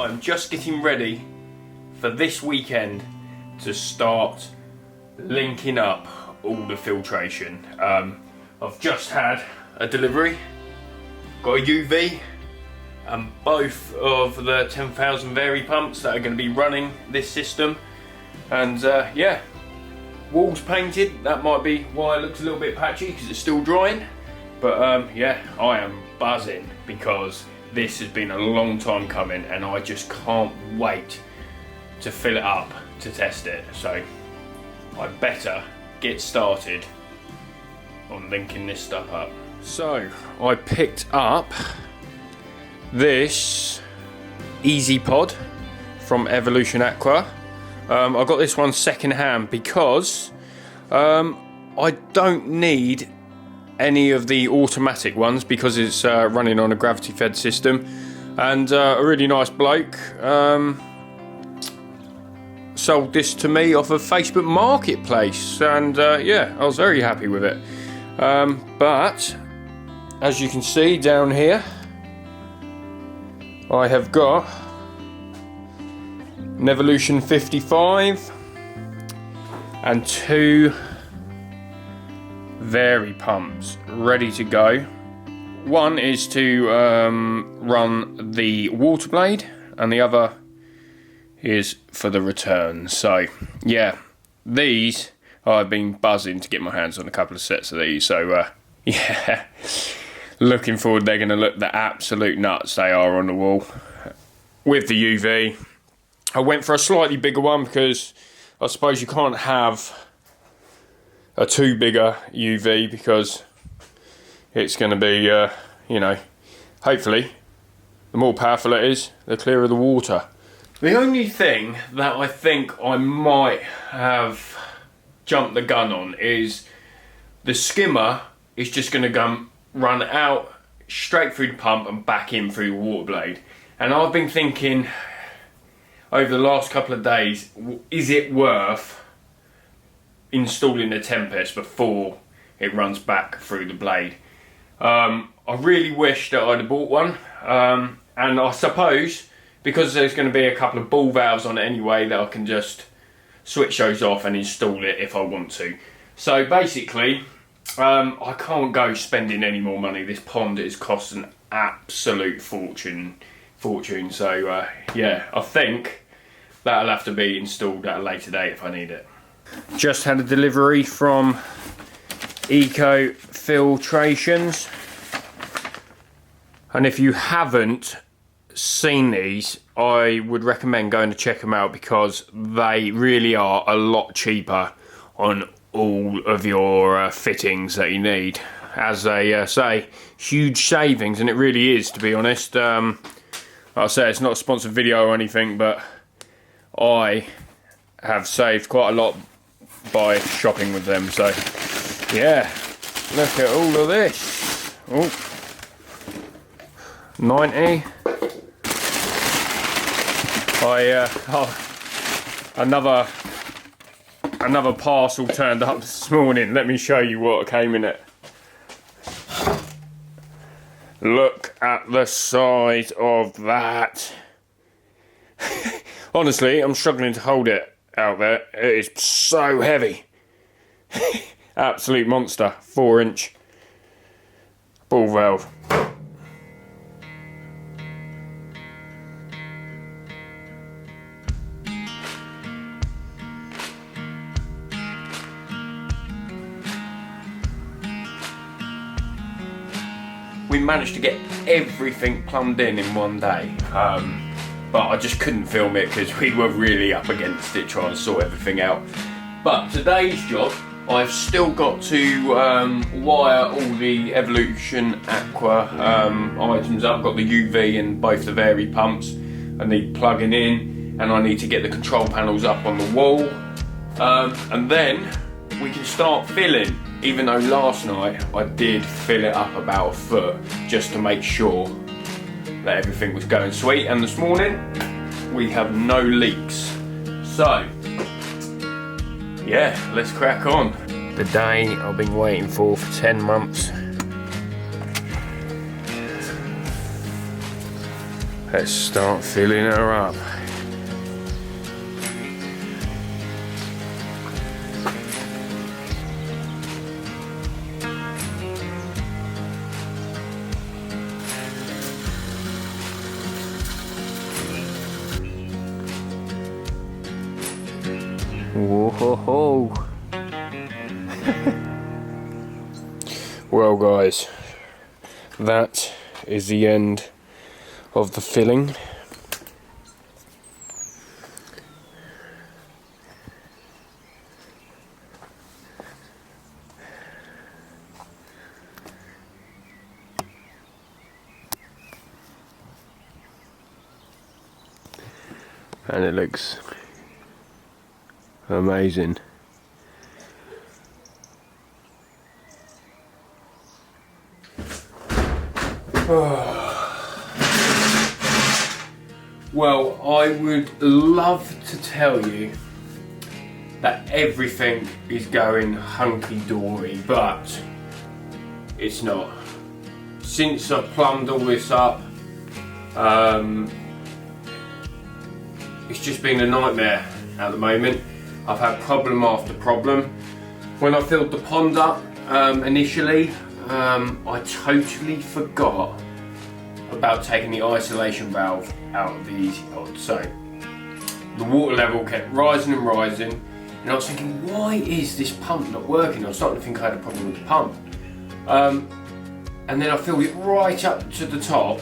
I'm just getting ready for this weekend to start linking up all the filtration. I've just had a delivery, got a UV and both of the 10,000 vary pumps that are going to be running this system, and yeah, walls painted. That might be why it looks a little bit patchy because it's still drying, but yeah, I am buzzing because this has been a long time coming and I just can't wait to fill it up to test it. So I better get started on linking this stuff up. So I picked up this Easy Pod from Evolution Aqua. I got this one second hand because I don't need any of the automatic ones because it's running on a gravity fed system, and a really nice bloke sold this to me off of Facebook Marketplace, and yeah, I was very happy with it. But as you can see down here, I have got an Evolution 55 and 2 vary pumps ready to go. One is to run the water blade and the other is for the return. So yeah, these, I've been buzzing to get my hands on a couple of sets of these, so yeah, looking forward. They're going to look the absolute nuts they are on the wall with the UV. I went for a slightly bigger one because I suppose you can't have a too bigger UV because it's going to be, you know, hopefully the more powerful it is, the clearer the water. The only thing that I think I might have jumped the gun on is the skimmer is just going to run out straight through the pump and back in through the water blade. And I've been thinking over the last couple of days, is it worth installing a Tempest before it runs back through the blade? I really wish that I'd have bought one, and I suppose because there's going to be a couple of ball valves on it anyway, that I can just switch those off and install it if I want to. So basically, I can't go spending any more money. This pond is costing an absolute fortune. So yeah, I think that'll have to be installed at a later date if I need it. Just had a delivery from Eco Filtrations, and if you haven't seen these, I would recommend going to check them out because they really are a lot cheaper on all of your fittings that you need. As they say, huge savings, and it really is, to be honest. Like I say, it's not a sponsored video or anything, but I have saved quite a lot by shopping with them. So yeah, look at all of this. Oh, 90. Another parcel turned up this morning. Let me show you what came in it. Look at the size of that. Honestly, I'm struggling to hold it out there. It is so heavy. Absolute monster. 4-inch ball valve. We managed to get everything plumbed in one day, but I just couldn't film it because we were really up against it trying to sort everything out. But today's job, I've still got to wire all the Evolution Aqua items up. I've got the UV in both the vary pumps. I need plugging in, and I need to get the control panels up on the wall, and then we can start filling. Even though last night I did fill it up about a foot just to make sure that everything was going sweet, and this morning we have no leaks. So yeah, let's crack on. The day I've been waiting for 10 months. Let's start filling her up. Whoa. Well guys, that is the end of the filling. And it looks amazing. Well, I would love to tell you that everything is going hunky-dory, but it's not. Since I've plumbed all this up, it's just been a nightmare at the moment. I've had problem after problem. When I filled the pond up initially, I totally forgot about taking the isolation valve out of the easy pod. So the water level kept rising and rising, and I was thinking, why is this pump not working? I was starting to think I had a problem with the pump. And then I filled it right up to the top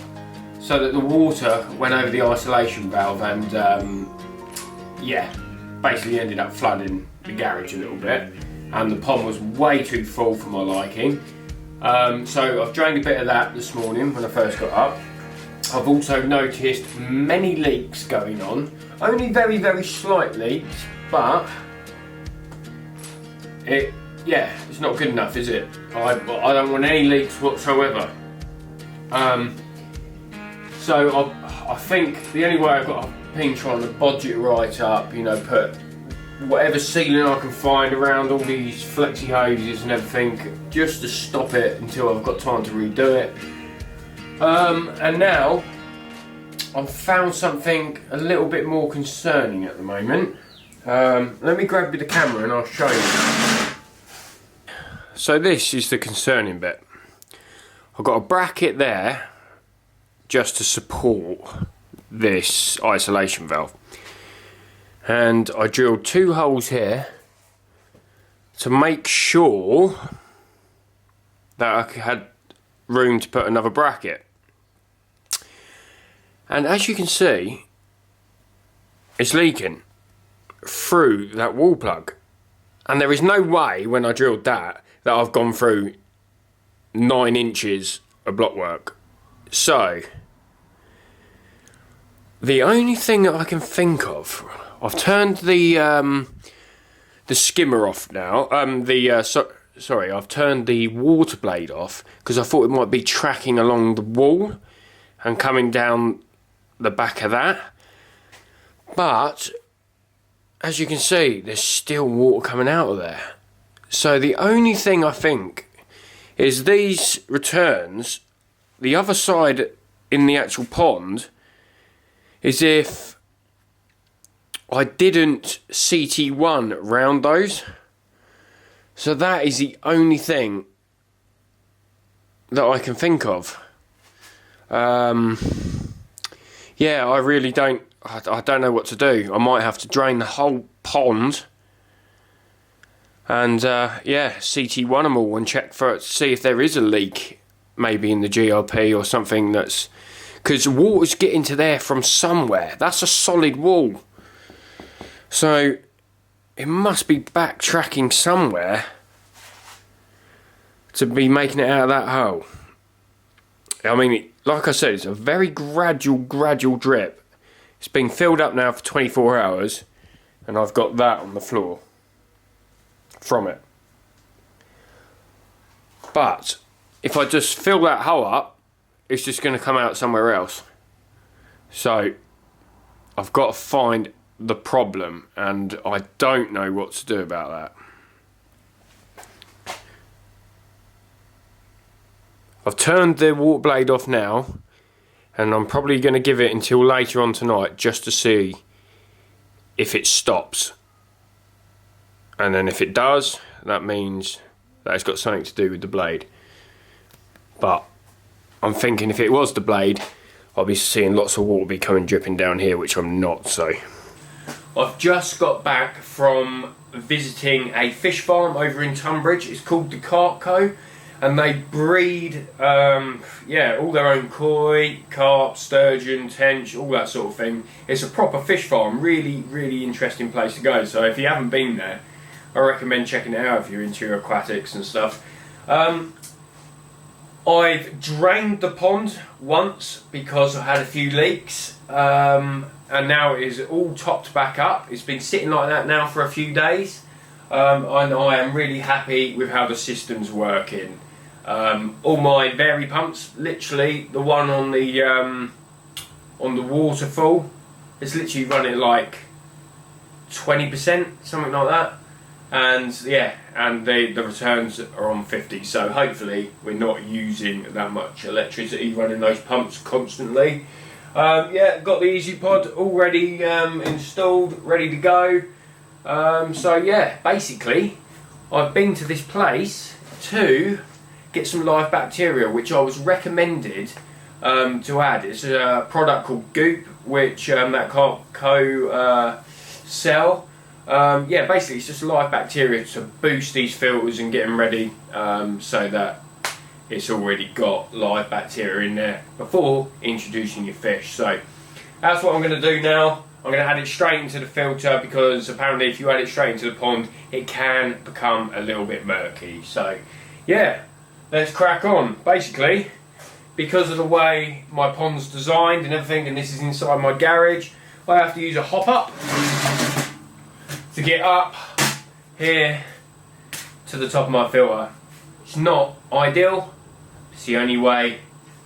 so that the water went over the isolation valve, and yeah, basically ended up flooding the garage a little bit, and the pond was way too full for my liking. So I've drained a bit of that this morning when I first got up. I've also noticed many leaks going on, only very, very slight leaks, but it's not good enough, is it? I don't want any leaks whatsoever. So I think the only way I've got been trying to bodge it right up, you know, put whatever sealing I can find around all these flexi hoses and everything, just to stop it until I've got time to redo it. And now I've found something a little bit more concerning at the moment. Let me grab you the camera and I'll show you. So this is the concerning bit. I've got a bracket there just to support this isolation valve, and I drilled 2 holes here to make sure that I had room to put another bracket. And as you can see, it's leaking through that wall plug, and there is no way when I drilled that I've gone through 9 inches of block work. So the only thing that I can think of, I've turned the skimmer off now. I've turned the water blade off because I thought it might be tracking along the wall and coming down the back of that. But as you can see, there's still water coming out of there. So the only thing I think is these returns, the other side in the actual pond, is if I didn't CT1 round those. So that is the only thing that I can think of. Yeah, I really don't, I don't know what to do. I might have to drain the whole pond and yeah, CT1 them all and check for it, see if there is a leak maybe in the GRP or something, that's because water's getting to there from somewhere. That's a solid wall, so it must be backtracking somewhere to be making it out of that hole. I mean, like I said, it's a very gradual drip. It's been filled up now for 24 hours and I've got that on the floor from it. But if I just fill that hole up, it's just going to come out somewhere else. So I've got to find the problem, and I don't know what to do about that. I've turned the water blade off now, and I'm probably going to give it until later on tonight just to see if it stops. And then if it does, that means that it's got something to do with the blade. But I'm thinking if it was the blade, I'll be seeing lots of water be coming dripping down here, which I'm not. So I've just got back from visiting a fish farm over in Tunbridge. It's called the Carp Co, and they breed all their own koi, carp, sturgeon, tench, all that sort of thing. It's a proper fish farm. Really interesting place to go. So if you haven't been there, I recommend checking it out if you're into aquatics and stuff. I've drained the pond once because I had a few leaks, and now it is all topped back up. It's been sitting like that now for a few days, and I am really happy with how the system's working. All my vary pumps, literally the one on the waterfall, it's literally running like 20%, something like that. And yeah, and the returns are on 50, so hopefully we're not using that much electricity running those pumps constantly. Yeah, got the EasyPod already installed, ready to go. So yeah, basically I've been to this place to get some live bacteria, which I was recommended to add. It's a product called Goop, which that Carp Co sell. Yeah, basically it's just live bacteria to boost these filters and get them ready, so that it's already got live bacteria in there before introducing your fish. So that's what I'm going to do now. I'm going to add it straight into the filter, because apparently if you add it straight into the pond it can become a little bit murky. So yeah, let's crack on. Basically, because of the way my pond's designed and everything, and this is inside my garage, I have to use a hop up to get up here to the top of my filter. It's not ideal, it's the only way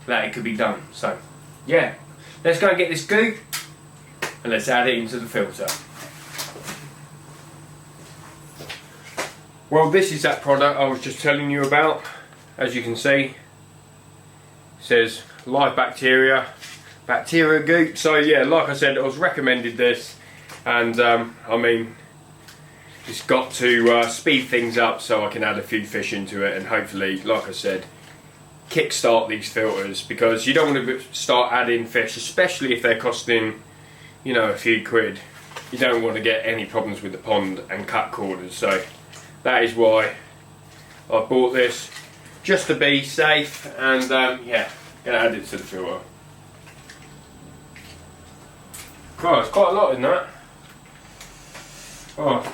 that it could be done. So yeah, let's go and get this goop and let's add it into the filter. Well, this is that product I was just telling you about. As you can see, it says live bacteria goop. So yeah, like I said, I was recommended this, and I mean, it's got to speed things up so I can add a few fish into it, and hopefully, like I said, kickstart these filters, because you don't want to start adding fish, especially if they're costing, you know, a few quid. You don't want to get any problems with the pond and cut corners. So that is why I bought this, just to be safe, and yeah, gonna add it to the filter. God, it's quite a lot in that. Oh,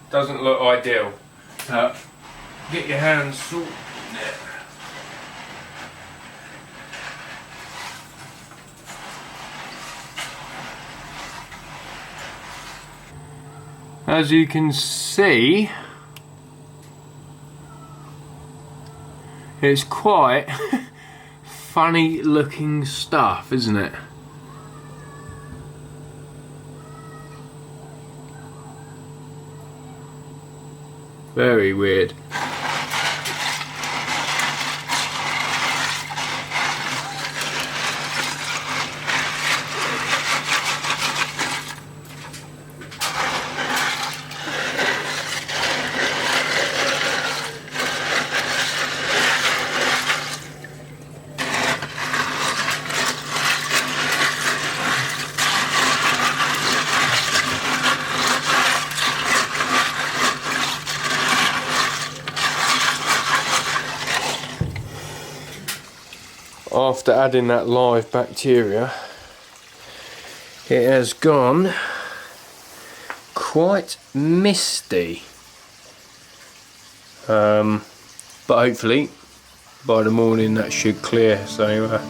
doesn't look ideal. Get your hands sort there. As you can see, it's quite funny looking stuff, isn't it? Very weird. After adding that live bacteria, it has gone quite misty, but hopefully by the morning that should clear. So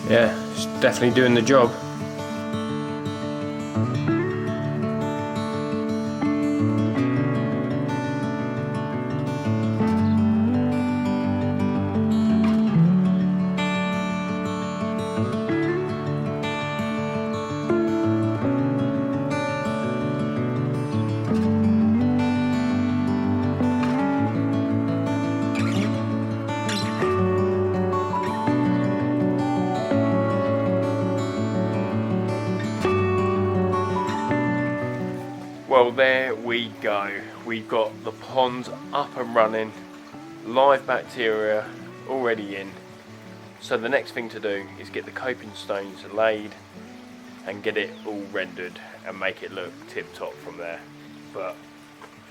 yeah, it's definitely doing the job. Well, there we go. We've got the pond up and running, live bacteria already in. So the next thing to do is get the coping stones laid and get it all rendered and make it look tip top from there. But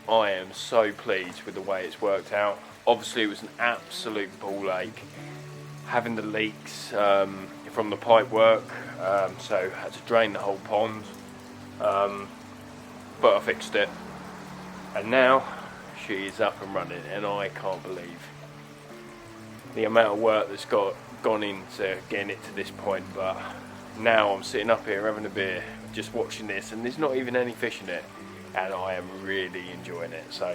I am so pleased with the way it's worked out. Obviously it was an absolute ball ache having the leaks from the pipe work, so I had to drain the whole pond, but I fixed it, and now she is up and running, and I can't believe the amount of work that's gone into getting it to this point. But now I'm sitting up here having a beer just watching this, and there's not even any fish in it, and I am really enjoying it. So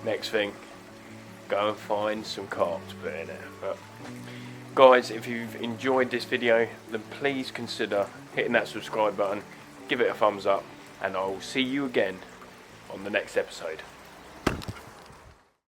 next thing, go and find some carp to put in it. But guys, if you've enjoyed this video, then please consider hitting that subscribe button, give it a thumbs up, and I will see you again on the next episode.